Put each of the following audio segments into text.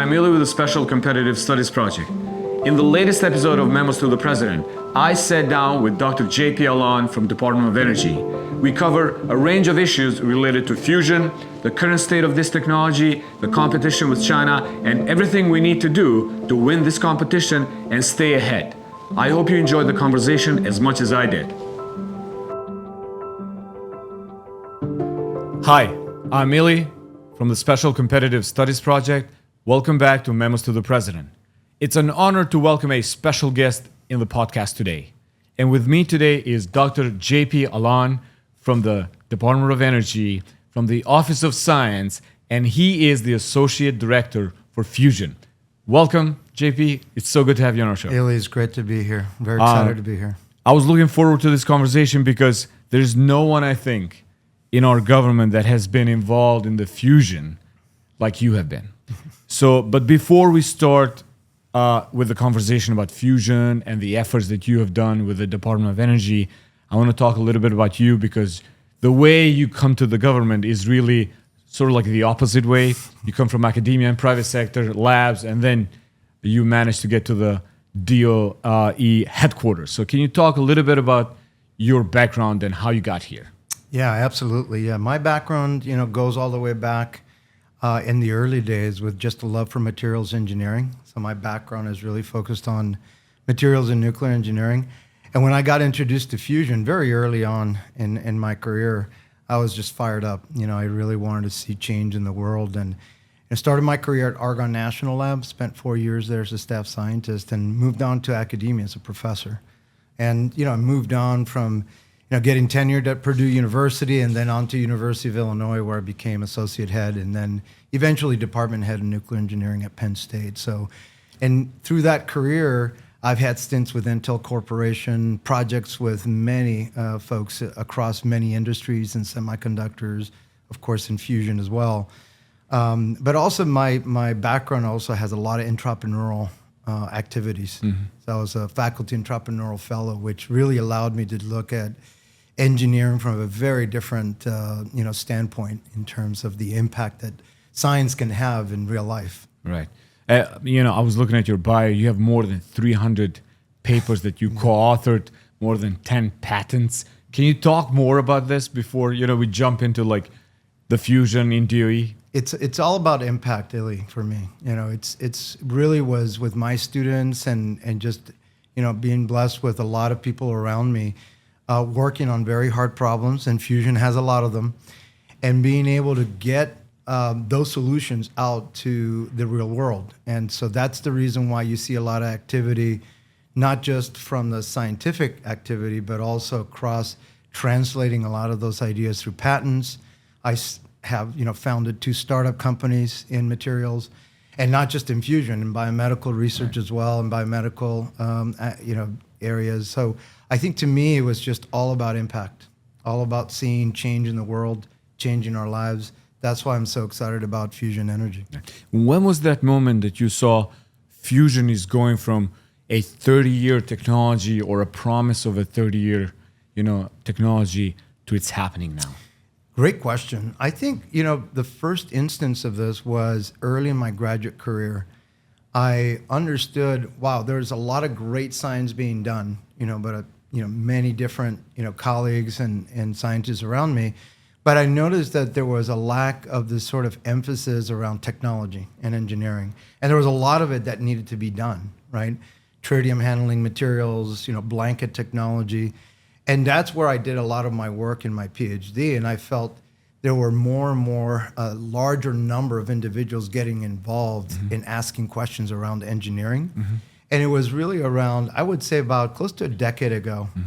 I'm Ylli with the Special Competitive Studies Project. In the latest episode of Memos to the President, I sat down with Dr. JP Allain from Department of Energy. We cover a range of issues related to fusion, the current state of this technology, the competition with China, and everything we need to do to win this competition and stay ahead. I hope you enjoyed the conversation as much as I did. Hi, I'm Ylli from the Special Competitive Studies Project. Welcome back to Memos to the President. It's an honor to welcome a special guest in the podcast today. And with me today is Dr. JP Allain from the Department of Energy, from the Office of Science, and he is the Associate Director for Fusion. Welcome, JP. It's so good to have you on our show. Ylli, it's great to be here. Very excited to be here. I was looking forward to this conversation because there's no one, I think, in our government that has been involved in the fusion like you have been. But before we start with the conversation about fusion and the efforts that you have done with the Department of Energy, I want to talk a little bit about you because the way you come to the government is really sort of like the opposite way. You come from academia and private sector, labs, and then you manage to get to the DOE headquarters. So can you talk a little bit about your background and how you got here? Yeah, absolutely. Yeah, my background, goes all the way back in the early days with just a love for materials engineering. So my background is really focused on materials and nuclear engineering. And when I got introduced to fusion very early on in my career, I was just fired up. I really wanted to see change in the world. And I started my career at Argonne National Lab, spent 4 years there as a staff scientist, and moved on to academia as a professor. And, I moved on from getting tenured at Purdue University and then on to University of Illinois, where I became associate head and then eventually department head of nuclear engineering at Penn State. So, and through that career, I've had stints with Intel Corporation, projects with many folks across many industries and semiconductors, of course, in fusion as well. But also my background also has a lot of intrapreneurial activities. Mm-hmm. So I was a faculty intrapreneurial fellow, which really allowed me to look at engineering from a very different standpoint in terms of the impact that science can have in real life. Right. I was looking at your bio. You have more than 300 papers that you co-authored, more than 10 patents. Can you talk more about this before we jump into like the fusion in DOE? It's all about impact, Ylli, for me. It's really was with my students and just being blessed with a lot of people around me, working on very hard problems, and fusion has a lot of them, and being able to get those solutions out to the real world. And so that's the reason why you see a lot of activity, not just from the scientific activity, but also across translating a lot of those ideas through patents. I have founded 2 startup companies in materials, and not just in fusion, in biomedical research as well, and biomedical areas. So I think to me it was just all about impact, all about seeing change in the world, changing our lives. That's why I'm so excited about fusion energy. When was that moment that you saw fusion is going from a 30-year technology or a promise of a 30-year technology to it's happening now? Great question. I think, the first instance of this was early in my graduate career. I understood, wow, there's a lot of great science being done, but many different, colleagues and scientists around me. But I noticed that there was a lack of this sort of emphasis around technology and engineering. And there was a lot of it that needed to be done, right? Tritium handling materials, blanket technology. And that's where I did a lot of my work in my PhD, and I felt there were more and more, larger number of individuals getting involved mm-hmm. in asking questions around engineering. Mm-hmm. And it was really around, I would say about close to a decade ago, mm-hmm.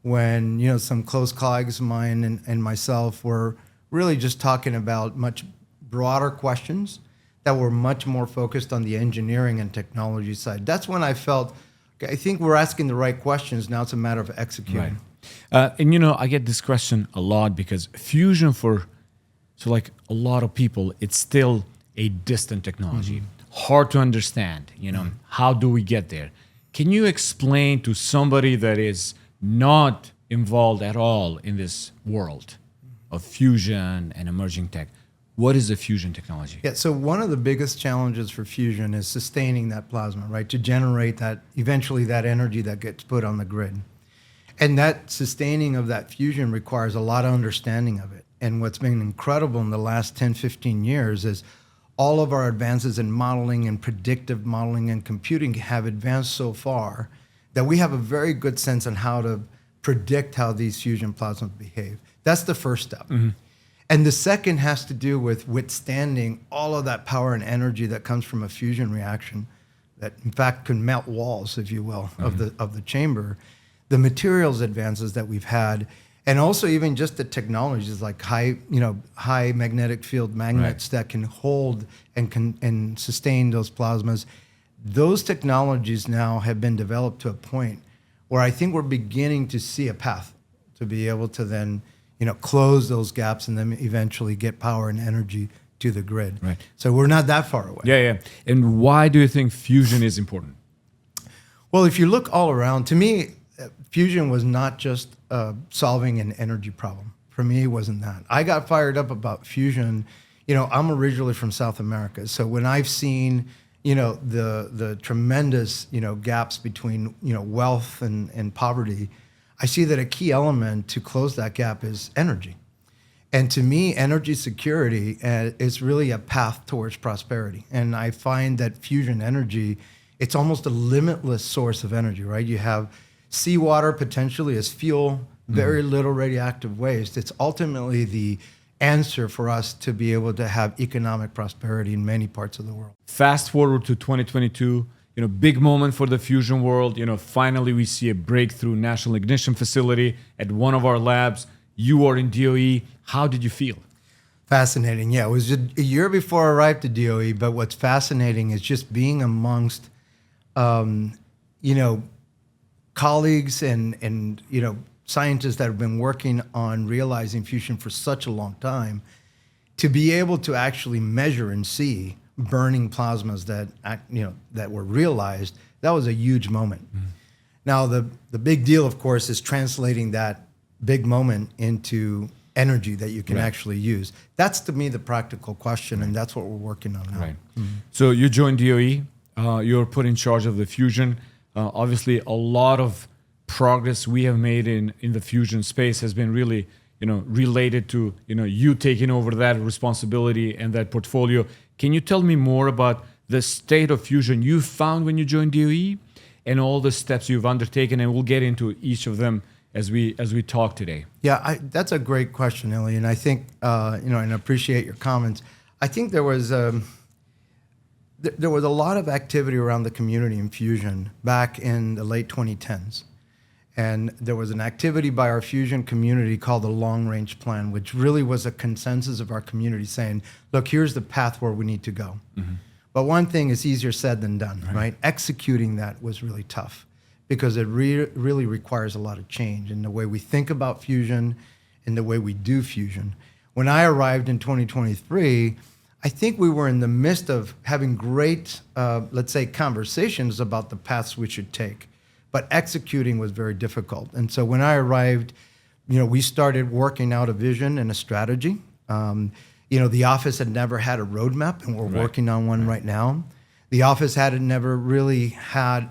when some close colleagues of mine and myself were really just talking about much broader questions that were much more focused on the engineering and technology side. That's when I felt, okay, I think we're asking the right questions, now it's a matter of executing. Right. I get this question a lot because fusion like a lot of people, it's still a distant technology, mm-hmm. hard to understand, mm-hmm. how do we get there? Can you explain to somebody that is not involved at all in this world of fusion and emerging tech, What is the fusion technology? Yeah, so one of the biggest challenges for fusion is sustaining that plasma, right? To generate that, eventually that energy that gets put on the grid. And that sustaining of that fusion requires a lot of understanding of it. And what's been incredible in the last 10, 15 years is all of our advances in modeling and predictive modeling and computing have advanced so far that we have a very good sense on how to predict how these fusion plasmas behave. That's the first step. And the second has to do with withstanding all of that power and energy that comes from a fusion reaction that in fact can melt walls, if you will, of the chamber. The materials advances that we've had, and also even just the technologies like high magnetic field magnets that can hold and sustain those plasmas. Those technologies now have been developed to a point where I think we're beginning to see a path to be able to then close those gaps and then eventually get power and energy to the grid. Right. So we're not that far away. Yeah. And why do you think fusion is important? Well, if you look all around, to me, fusion was not just solving an energy problem. For me, it wasn't that. I got fired up about fusion. I'm originally from South America. So when I've seen, the tremendous, gaps between, wealth and poverty, I see that a key element to close that gap is energy. And to me, energy security is really a path towards prosperity. And I find that fusion energy, it's almost a limitless source of energy, right? You have seawater potentially as fuel, very little radioactive waste. It's ultimately the answer for us to be able to have economic prosperity in many parts of the world. Fast forward to 2022, big moment for the fusion world. Finally we see a breakthrough national ignition facility at one of our labs. You are in DOE. How did you feel? Fascinating. Yeah, it was a year before I arrived to DOE, but what's fascinating is just being amongst, colleagues and scientists that have been working on realizing fusion for such a long time, to be able to actually measure and see burning plasmas that were realized. That was a huge moment. Now the big deal, of course, is translating that big moment into energy that you can actually use. That's to me the practical question, and that's what we're working on now. Right. So you joined DOE. You're put in charge of the fusion. Obviously, a lot of progress we have made in the fusion space has been really, related to, you taking over that responsibility and that portfolio. Can you tell me more about the state of fusion you found when you joined DOE and all the steps you've undertaken? And we'll get into each of them as we talk today. Yeah, that's a great question, Ylli, and I think and I appreciate your comments. I think there was a lot of activity around the community in fusion back in the late 2010s. And there was an activity by our fusion community called the Long Range Plan, which really was a consensus of our community saying, look, here's the path where we need to go. But one thing is easier said than done, right? Executing that was really tough because it really requires a lot of change in the way we think about fusion, in the way we do fusion. When I arrived in 2023, I think we were in the midst of having great, let's say, conversations about the paths we should take. But executing was very difficult. And so when I arrived, we started working out a vision and a strategy. The office had never had a roadmap, and we're working on one right now. The office had never really had,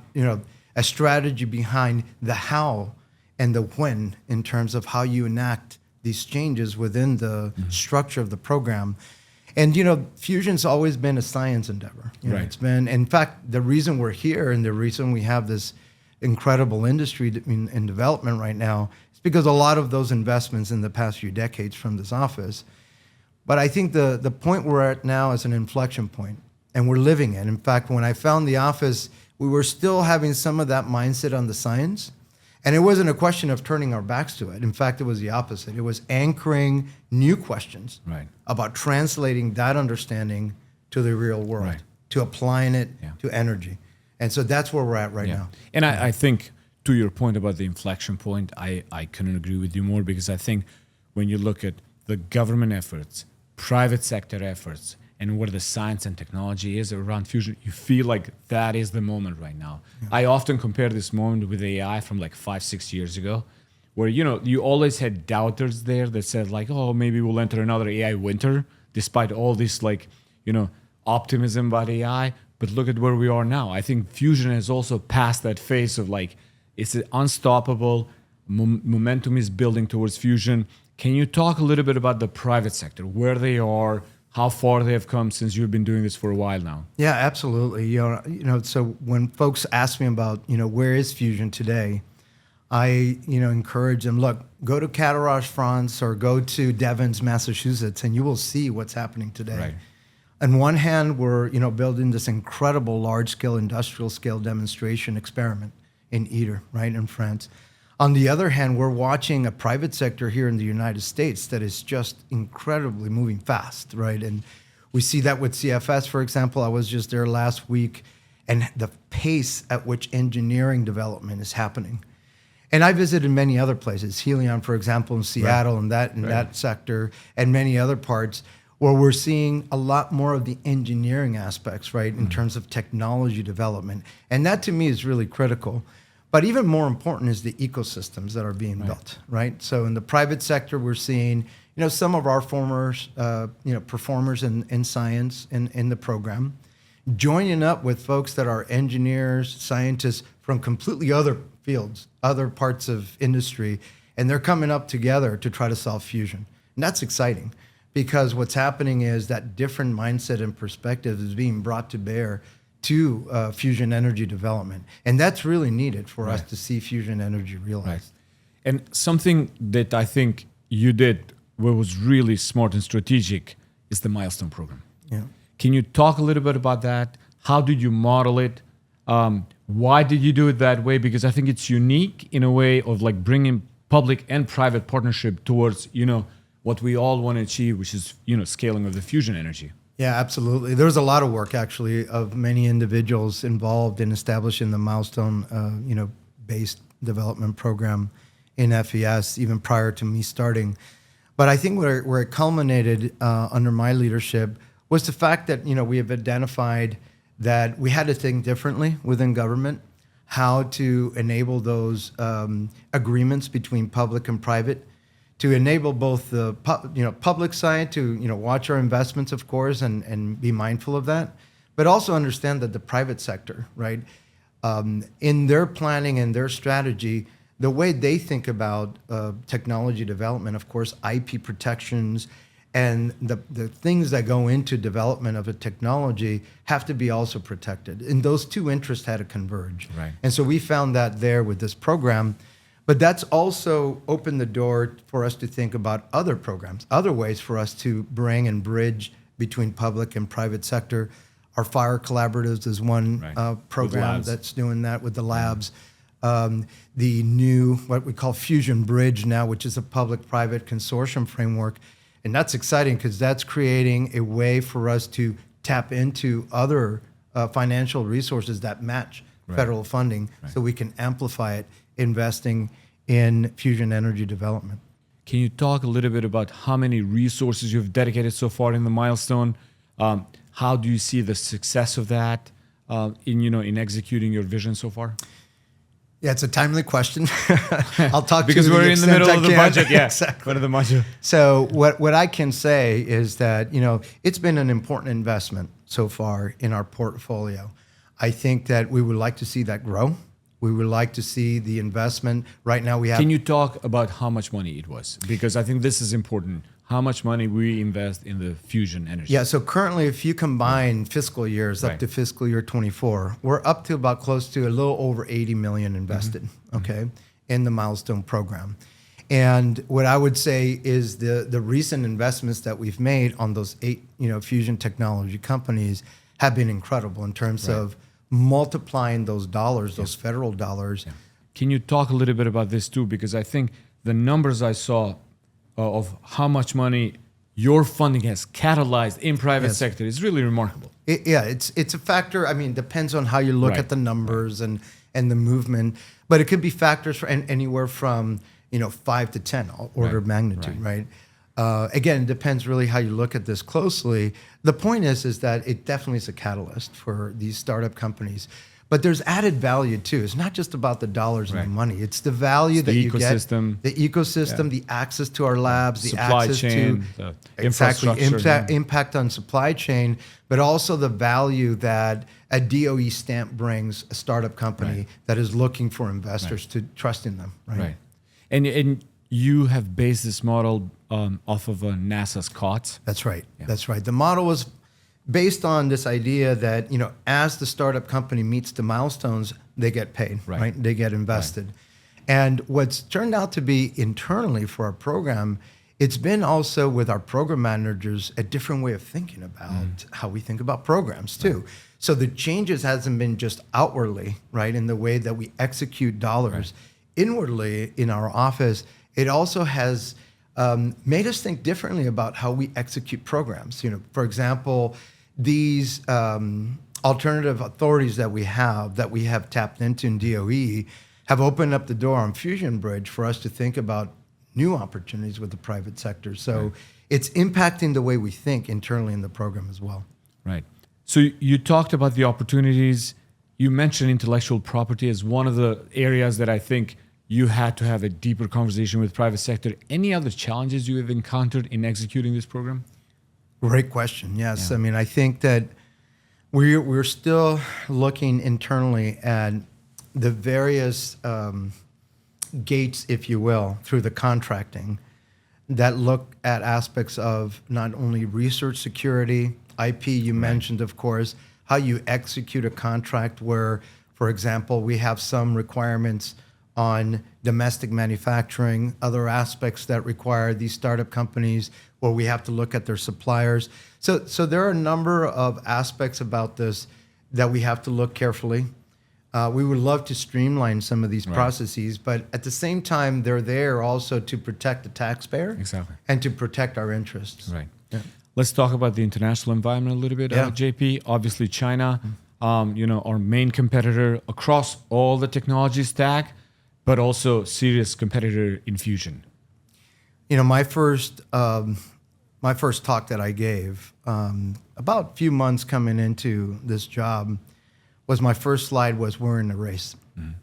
a strategy behind the how and the when in terms of how you enact these changes within the structure of the program. And, fusion's always been a science endeavor. It's been, in fact, the reason we're here and the reason we have this incredible industry in development right now is because a lot of those investments in the past few decades from this office. But I think the point we're at now is an inflection point, and we're living it. In fact, when I found the office, we were still having some of that mindset on the science, and it wasn't a question of turning our backs to it. In fact, it was the opposite. It was anchoring new questions about translating that understanding to the real world, to applying it to energy. And so that's where we're at right now. And I think, to your point about the inflection point, I couldn't agree with you more, because I think when you look at the government efforts, private sector efforts, and where the science and technology is around fusion, you feel like that is the moment right now. I often compare this moment with AI from like 5-6 years ago, where you always had doubters there that said like, oh, maybe we'll enter another AI winter. despite all this optimism about AI. But look at where we are now. I think fusion has also passed that phase of it's unstoppable. Momentum is building towards fusion. Can you talk a little bit about the private sector, where they are, how far they have come since you've been doing this for a while now? Yeah, absolutely. So when folks ask me about, where is fusion today, I, encourage them, look, go to Catarash, France, or go to Devens, Massachusetts, and you will see what's happening today. Right. On one hand, we're, building this incredible large-scale industrial-scale demonstration experiment in Ider, right, in France. On the other hand, we're watching a private sector here in the United States that is just incredibly moving fast, right? And we see that with CFS, for example. I was just there last week, and the pace at which engineering development is happening. And I visited many other places, Helion, for example, in Seattle, and that sector, and many other parts, where we're seeing a lot more of the engineering aspects, right, in terms of technology development. And that, to me, is really critical. But even more important is the ecosystems that are being built, right? So in the private sector, we're seeing, some of our former, performers in science in the program, joining up with folks that are engineers, scientists from completely other fields, other parts of industry, and they're coming up together to try to solve fusion. And that's exciting, because what's happening is that different mindset and perspective is being brought to bear to fusion energy development. And that's really needed for us to see fusion energy realized. Right. And something that I think you did what was really smart and strategic is the Milestone Program. Yeah. Can you talk a little bit about that? How did you model it? Why did you do it that way? Because I think it's unique in a way of bringing public and private partnership towards, what we all want to achieve, which is, scaling of the fusion energy. Yeah, absolutely. There was a lot of work, actually, of many individuals involved in establishing the Milestone, based development program in FES, even prior to me starting. But I think where it culminated under my leadership was the fact that, we have identified that we had to think differently within government, how to enable those agreements between public and private, to enable both the public side to watch our investments, of course, and be mindful of that, but also understand that the private sector, right, in their planning and their strategy, the way they think about technology development, of course, IP protections, and the things that go into development of a technology have to be also protected. And those two interests had to converge. Right. And so we found that there with this program. But that's also opened the door for us to think about other programs, other ways for us to bring and bridge between public and private sector. Our fire collaboratives is one program that's doing that with the labs. The new, what we call Fusion Bridge now, which is a public-private consortium framework. And that's exciting because that's creating a way for us to tap into other financial resources that match federal funding so we can amplify it, investing in fusion energy development. Can you talk a little bit about how many resources you've dedicated so far in the Milestone? How do you see the success of that in executing your vision so far? Yeah, it's a timely question. I'll talk because to you we're in the middle of the budget. Yeah, exactly. The budget. So what I can say is that it's been an important investment so far in our portfolio. I think that we would like to see that grow. We would like to see the investment. Right now we have... Can you talk about how much money it was? Because I think this is important. How much money we invest in the fusion energy? Yeah, so currently if you combine fiscal years up to fiscal year 24, we're up to about close to a little over 80 million invested, in the Milestone Program. And what I would say is the recent investments that we've made on those 8 fusion technology companies have been incredible in terms of multiplying those dollars, those federal dollars. Yeah. Can you talk a little bit about this too? Because I think the numbers I saw of how much money your funding has catalyzed in private sector is really remarkable. It's a factor. I mean, depends on how you look at the numbers and the movement, but it could be factors for anywhere from 5 to 10 order of magnitude, right? Again, it depends really how you look at this closely. The point is that it definitely is a catalyst for these startup companies. But there's added value too. It's not just about the dollars and the money. It's the value that you ecosystem. get, the ecosystem, the access to our labs, the supply access chain, to the infrastructure, impact on supply chain, but also the value that a DOE stamp brings a startup company that is looking for investors to trust in them. Right. And you have based this model off of NASA's COTS. That's right. Yeah. That's right. The model was based on this idea that, as the startup company meets the milestones, they get paid, right? They get invested. Right. And what's turned out to be internally for our program, it's been also with our program managers a different way of thinking about how we think about programs too. Right. So the changes hasn't been just outwardly, right, in the way that we execute dollars. Right. Inwardly in our office, it also has made us think differently about how we execute programs. For example, these alternative authorities that we have tapped into in DOE have opened up the door on Fusion Bridge for us to think about new opportunities with the private sector. So it's impacting the way we think internally in the program as well. Right. So you talked about the opportunities. You mentioned intellectual property as one of the areas that I think you had to have a deeper conversation with private sector. Any other challenges you have encountered in executing this program? Great question. Yes. Yeah. I mean, I think that we're still looking internally at the various gates, if you will, through the contracting that look at aspects of not only research security, IP, you mentioned, of course, how you execute a contract where, for example, we have some requirements on domestic manufacturing, other aspects that require these startup companies where we have to look at their suppliers. So there are a number of aspects about this that we have to look carefully. We would love to streamline some of these processes, but at the same time, they're there also to protect the taxpayer and to protect our interests. Right. Yeah. Let's talk about the international environment a little bit, JP. Obviously, China, our main competitor across all the technology stack, but also serious competitor in fusion. My first talk that I gave about a few months coming into this job was my first slide was we're in a race. Mm.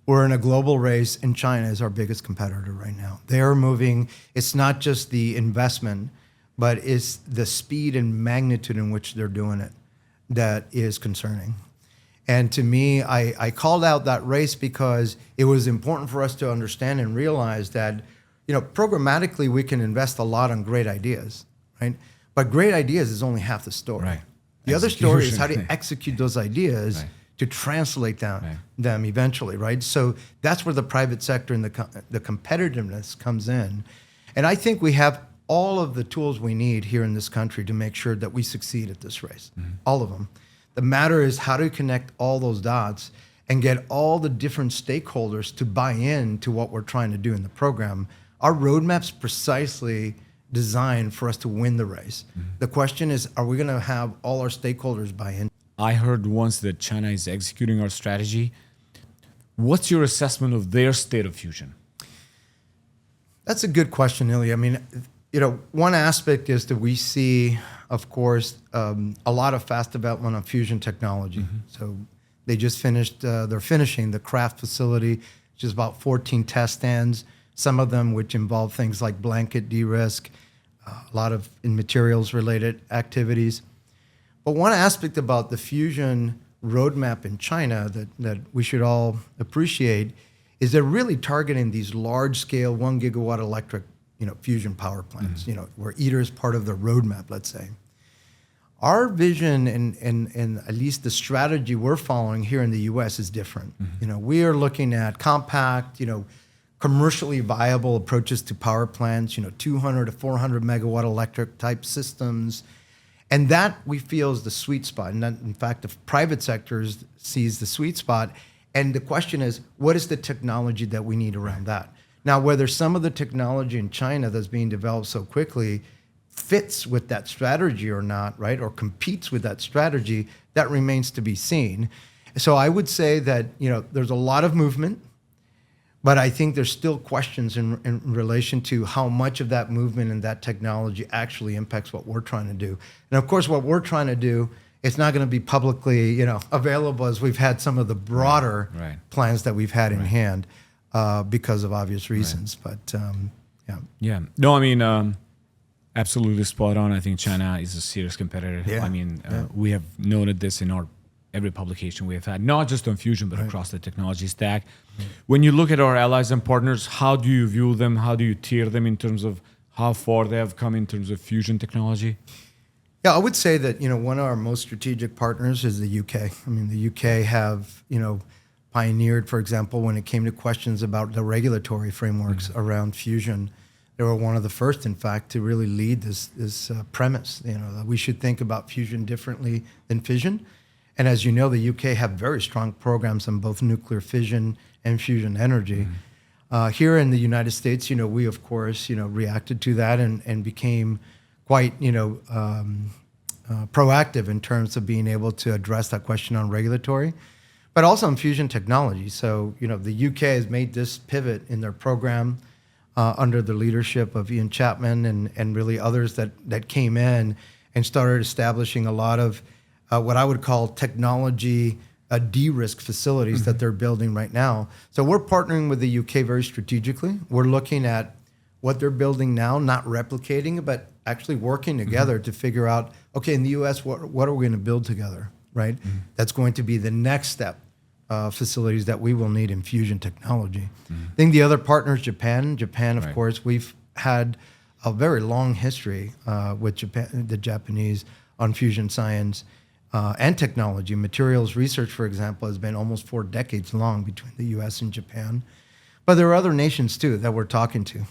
We're in a global race, and China is our biggest competitor right now. They are moving. It's not just the investment, but it's the speed and magnitude in which they're doing it that is concerning. And to me, I called out that race because it was important for us to understand and realize that, programmatically we can invest a lot on great ideas, right? But great ideas is only half the story. Right. The other story is how to execute those ideas to translate them eventually, right? So that's where the private sector and the competitiveness comes in. And I think we have all of the tools we need here in this country to make sure that we succeed at this race, all of them. The matter is how to connect all those dots and get all the different stakeholders to buy in to what we're trying to do in the program. Our roadmap's precisely designed for us to win the race. The question is, are we going to have all our stakeholders buy in? I heard once that China is executing our strategy. What's your assessment of their state of fusion? That's a good question, Ylli. I mean, one aspect is that we see, of course, a lot of fast development on fusion technology. So they just finished, they're finishing the craft facility, which is about 14 test stands, some of them which involve things like blanket de-risk, a lot of in materials related activities. But one aspect about the fusion roadmap in China that we should all appreciate is they're really targeting these large scale 1 gigawatt electric fusion power plants, where Ider is part of the roadmap, let's say. Our vision and at least the strategy we're following here in the U.S. is different. We are looking at compact, commercially viable approaches to power plants, 200 to 400 megawatt electric type systems. And that we feel is the sweet spot. And that, in fact, the private sector sees the sweet spot. And the question is, what is the technology that we need around that? Now, whether some of the technology in China that's being developed so quickly fits with that strategy or not, right, or competes with that strategy, that remains to be seen. So I would say that, there's a lot of movement, but I think there's still questions in relation to how much of that movement and that technology actually impacts what we're trying to do. And of course, what we're trying to do it's not going to be publicly, available as we've had some of the broader Right. plans that we've had in hand because of obvious reasons. But yeah. Yeah. No, I mean, absolutely spot on. I think China is a serious competitor. Yeah. I mean, we have noted this in every publication we have had, not just on fusion, but across the technology stack. When you look at our allies and partners, how do you view them? How do you tier them in terms of how far they have come in terms of fusion technology? Yeah, I would say that, one of our most strategic partners is the UK. I mean, the UK have, pioneered, for example, when it came to questions about the regulatory frameworks around fusion. They were one of the first, in fact, to really lead this premise, that we should think about fusion differently than fission. And as you know, the UK have very strong programs on both nuclear fission and fusion energy. Here in the United States, we, of course, reacted to that and became quite, proactive in terms of being able to address that question on regulatory, but also on fusion technology. So, the UK has made this pivot in their program under the leadership of Ian Chapman and really others that came in and started establishing a lot of what I would call technology de-risk facilities that they're building right now. So we're partnering with the UK very strategically. We're looking at what they're building now, not replicating it, but actually working together to figure out, okay, in the US, what are we going to build together, right? That's going to be the next step. Facilities that we will need in fusion technology. I think the other partner is Japan. Japan, of course, we've had a very long history with Japan, the Japanese on fusion science and technology. Materials research, for example, has been almost 4 decades long between the U.S. and Japan. But there are other nations, too, that we're talking to,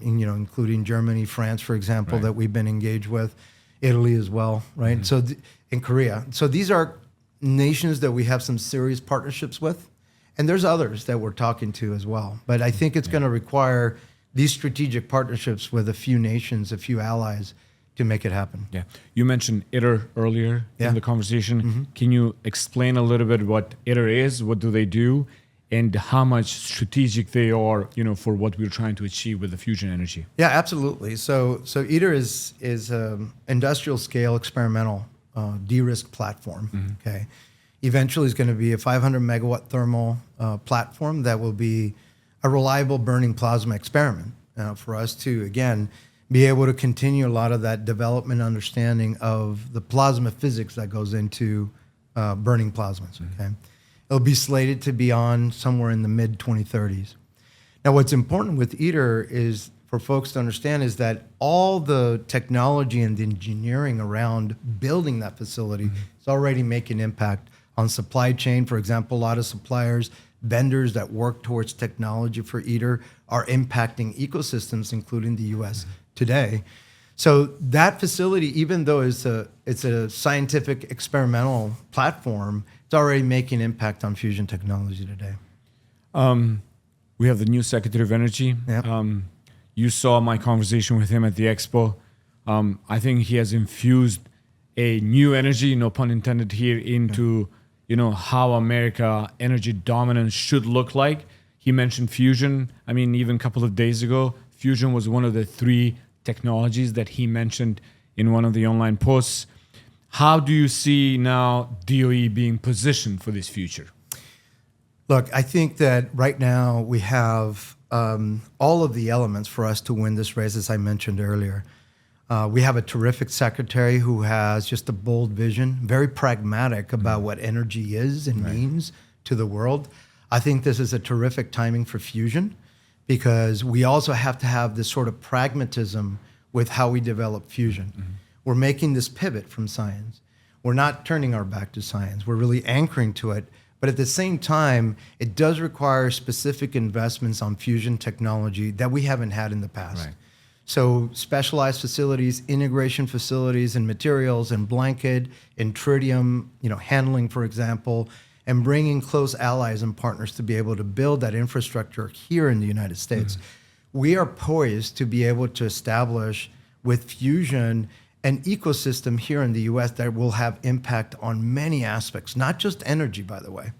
including Germany, France, for example, that we've been engaged with, Italy as well, right? So in Korea. So these are nations that we have some serious partnerships with, and there's others that we're talking to as well. But I think it's going to require these strategic partnerships with a few nations, a few allies, to make it happen. Yeah, you mentioned Ider earlier in the conversation. Can you explain a little bit what Ider is? What do they do? And how much strategic they are, for what we're trying to achieve with the fusion energy? Yeah, absolutely. So Ider is industrial scale experimental de-risk platform. Okay, eventually it's going to be a 500 megawatt thermal platform that will be a reliable burning plasma experiment for us to again be able to continue a lot of that development understanding of the plasma physics that goes into burning plasmas. Okay, it'll be slated to be on somewhere in the mid 2030s. Now, what's important with Ider is for folks to understand is that all the technology and the engineering around building that facility is already making impact on supply chain. For example, a lot of suppliers, vendors that work towards technology for Ider are impacting ecosystems, including the U.S. today. So that facility, even though it's a scientific experimental platform, it's already making impact on fusion technology today. We have the new Secretary of Energy. Yep. You saw my conversation with him at the expo. I think he has infused a new energy, no pun intended here, into how America energy dominance should look like. He mentioned fusion. I mean, even a couple of days ago, fusion was one of the 3 technologies that he mentioned in one of the online posts. How do you see now DOE being positioned for this future? Look, I think that right now we have all of the elements for us to win this race, as I mentioned earlier. We have a terrific secretary who has just a bold vision, very pragmatic about what energy is and means to the world. I think this is a terrific timing for fusion because we also have to have this sort of pragmatism with how we develop fusion. We're making this pivot from science. We're not turning our back to science. We're really anchoring to it. But at the same time, it does require specific investments on fusion technology that we haven't had in the past. Right. So specialized facilities, integration facilities and materials and blanket and tritium, handling, for example, and bringing close allies and partners to be able to build that infrastructure here in the United States. We are poised to be able to establish with fusion an ecosystem here in the U.S. that will have impact on many aspects, not just energy, by the way.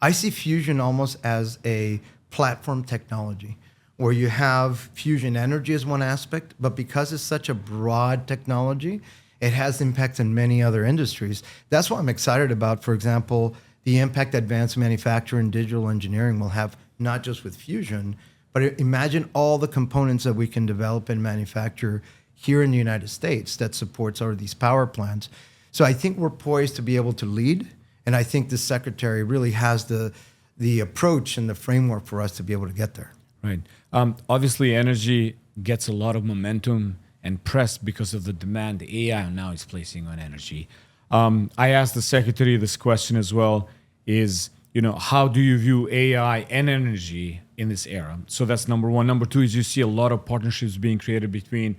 I see fusion almost as a platform technology where you have fusion energy as one aspect, but because it's such a broad technology, it has impacts in many other industries. That's what I'm excited about. For example, the impact advanced manufacturing and digital engineering will have not just with fusion, but imagine all the components that we can develop and manufacture here in the United States that supports all of these power plants. So I think we're poised to be able to lead, and I think the secretary really has the approach and the framework for us to be able to get there. Right. Obviously, energy gets a lot of momentum and press because of the demand the AI now is placing on energy. I asked the secretary this question as well, is, how do you view AI and energy in this era? So that's number one. Number two is you see a lot of partnerships being created between,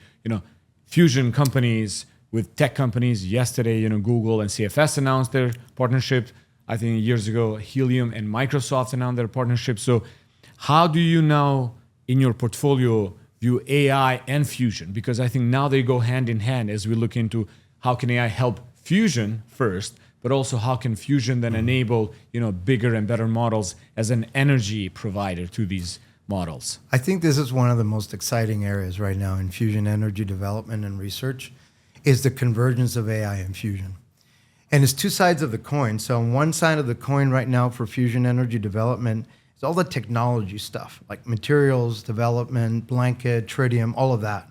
fusion companies with tech companies. Yesterday, Google and CFS announced their partnership. I think years ago, Helium and Microsoft announced their partnership. So how do you now, in your portfolio, view AI and fusion? Because I think now they go hand in hand as we look into how can AI help fusion first, but also how can fusion then enable, bigger and better models as an energy provider to these models? I think this is one of the most exciting areas right now in fusion energy development and research, is the convergence of AI and fusion. And it's two sides of the coin. So on one side of the coin right now for fusion energy development is all the technology stuff, like materials development, blanket, tritium, all of that.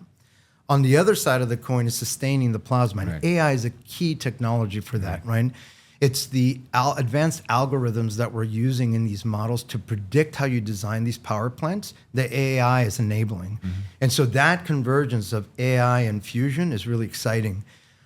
On the other side of the coin is sustaining the plasma. And AI is a key technology for that, right? It's the advanced algorithms that we're using in these models to predict how you design these power plants that AI is enabling. And so that convergence of AI and fusion is really exciting.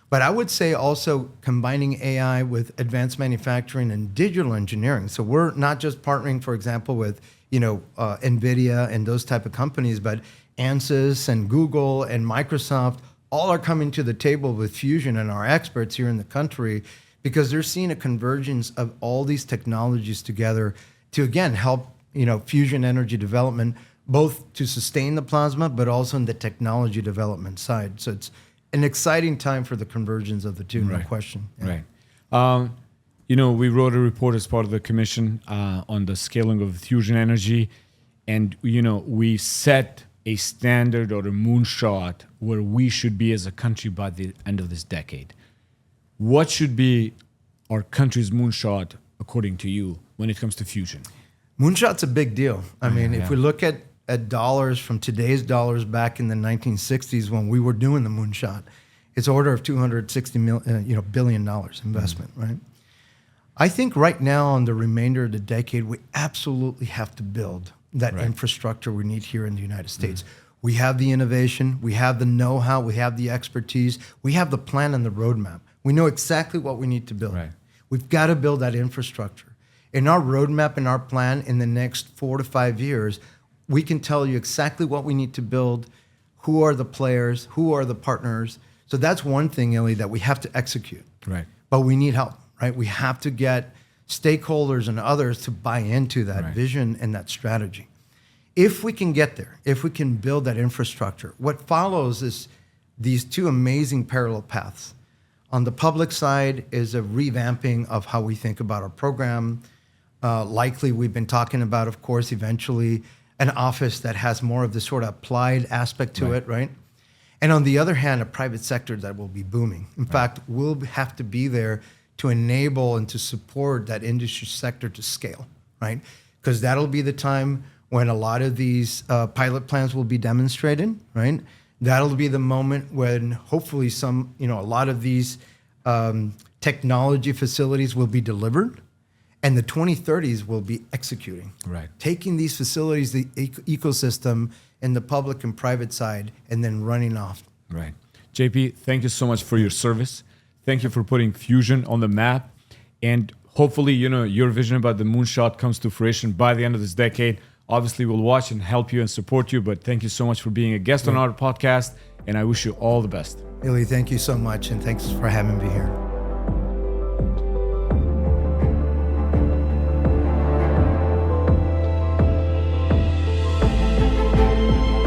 But I would say also combining AI with advanced manufacturing and digital engineering. So we're not just partnering, for example, with NVIDIA and those type of companies, but ANSYS and Google and Microsoft all are coming to the table with fusion and our experts here in the country, because they're seeing a convergence of all these technologies together to, again, help fusion energy development, both to sustain the plasma, but also in the technology development side. So it's an exciting time for the convergence of the two, no question. Yeah. Right. We wrote a report as part of the commission on the scaling of fusion energy, and we set a standard or a moonshot where we should be as a country by the end of this decade. What should be our country's moonshot, according to you, when it comes to fusion? Moonshot's a big deal. I mean, if we look at dollars from today's dollars back in the 1960s when we were doing the moonshot, it's order of $260 billion investment, right? I think right now on the remainder of the decade, we absolutely have to build that infrastructure we need here in the United States. We have the innovation, we have the know-how, we have the expertise, we have the plan and the roadmap. We know exactly what we need to build. We've got to build that infrastructure. In our roadmap and our plan in the next 4 to 5 years, we can tell you exactly what we need to build, who are the players, who are the partners. So that's one thing, Ylli, that we have to execute. But we need help, right? We have to get stakeholders and others to buy into that vision and that strategy. If we can get there, if we can build that infrastructure, what follows is these two amazing parallel paths. On the public side is a revamping of how we think about our program. Likely, we've been talking about, of course, eventually an office that has more of the sort of applied aspect to it, right? And on the other hand, a private sector that will be booming. In fact, we'll have to be there to enable and to support that industry sector to scale, right? Because that'll be the time when a lot of these pilot plants will be demonstrated, right? That'll be the moment when hopefully a lot of these technology facilities will be delivered, and the 2030s will be executing. Taking these facilities, the ecosystem, and the public and private side, and then running off. JP, thank you so much for your service. Thank you for putting fusion on the map. And hopefully, your vision about the moonshot comes to fruition by the end of this decade. Obviously, we'll watch and help you and support you, but thank you so much for being a guest on our podcast, and I wish you all the best. Ylli, thank you so much, and thanks for having me here.